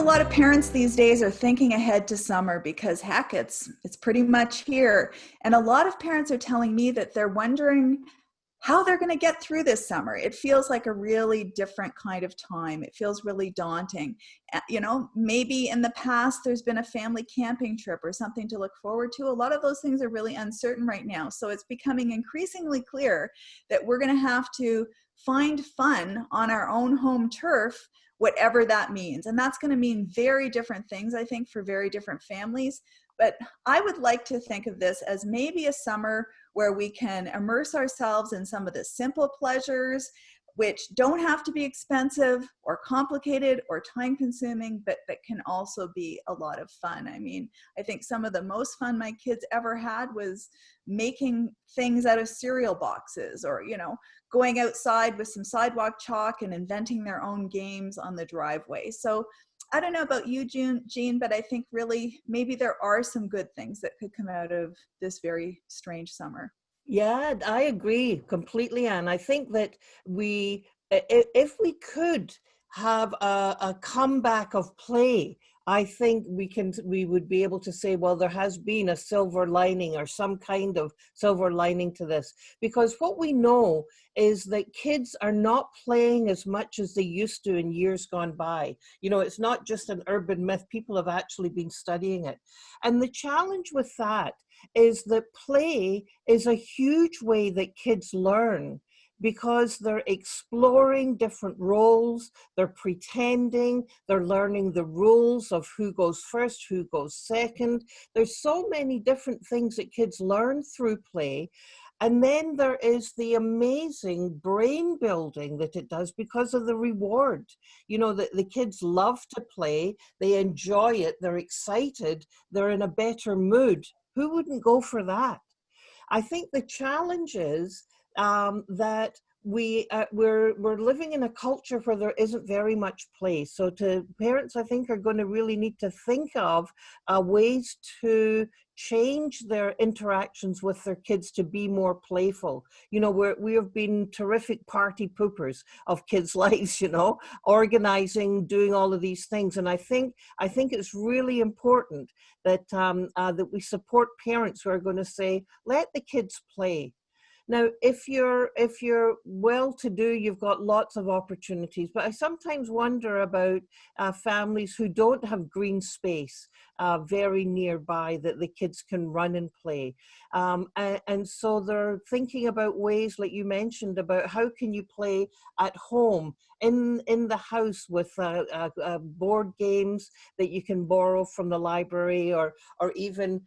lot of parents these days are thinking ahead to summer because heck, it's pretty much here. And a lot of parents are telling me that they're wondering how they're going to get through this summer. It feels like a really different kind of time. It feels really daunting. You know, maybe in the past there's been a family camping trip or something to look forward to. A lot of those things are really uncertain right now. So it's becoming increasingly clear that we're going to have to find fun on our own home turf, whatever that means. And that's going to mean very different things, I think, for very different families. But I would like to think of this as maybe a summer where we can immerse ourselves in some of the simple pleasures, which don't have to be expensive or complicated or time consuming, but that can also be a lot of fun. I mean, I think some of the most fun my kids ever had was making things out of cereal boxes, or, you know, going outside with some sidewalk chalk and inventing their own games on the driveway. So I don't know about you, Jean, but I think really maybe there are some good things that could come out of this very strange summer. Yeah, I agree completely, Anne. I think that if we could have a comeback of play, I think we would be able to say, well, there has been a silver lining or some kind of silver lining to this. Because what we know is that kids are not playing as much as they used to in years gone by. You know, it's not just an urban myth. People have actually been studying it. And the challenge with that is that play is a huge way that kids learn, because they're exploring different roles, they're pretending, they're learning the rules of who goes first, who goes second. There's so many different things that kids learn through play. And then there is the amazing brain building that it does because of the reward. You know, the kids love to play, they enjoy it, they're excited, they're in a better mood. Who wouldn't go for that? I think the challenge is that we're living in a culture where there isn't very much play. So parents, I think, are going to really need to think of ways to change their interactions with their kids to be more playful. You know, we have been terrific party poopers of kids' lives, you know, organizing, doing all of these things. And I think it's really important that that we support parents who are going to say, let the kids play. Now, if you're well-to-do, you've got lots of opportunities. But I sometimes wonder about families who don't have green space very nearby that the kids can run and play. And so they're thinking about ways, like you mentioned, about how can you play at home, in the house, with board games that you can borrow from the library, or even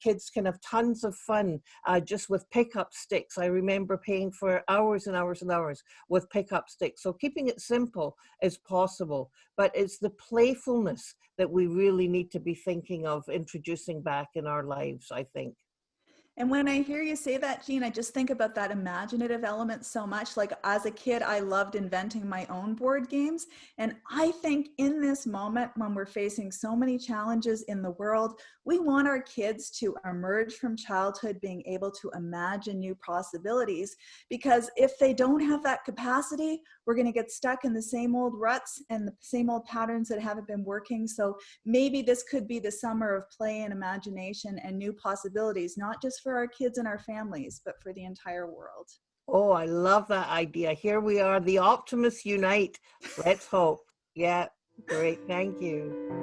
kids can have tons of fun just with pickup sticks. I remember paying for hours and hours and hours with pickup sticks. So keeping it simple is possible, but it's the playfulness that we really need to be thinking of introducing back in our lives, I think. And when I hear you say that, Jean, I just think about that imaginative element so much. Like, as a kid, I loved inventing my own board games. And I think in this moment, when we're facing so many challenges in the world, we want our kids to emerge from childhood being able to imagine new possibilities. Because if they don't have that capacity, we're going to get stuck in the same old ruts and the same old patterns that haven't been working. So maybe this could be the summer of play and imagination and new possibilities, not just for our kids and our families, but for the entire world. Oh, I love that idea. Here we are, the optimists unite. Let's hope. Yeah, great. Thank you.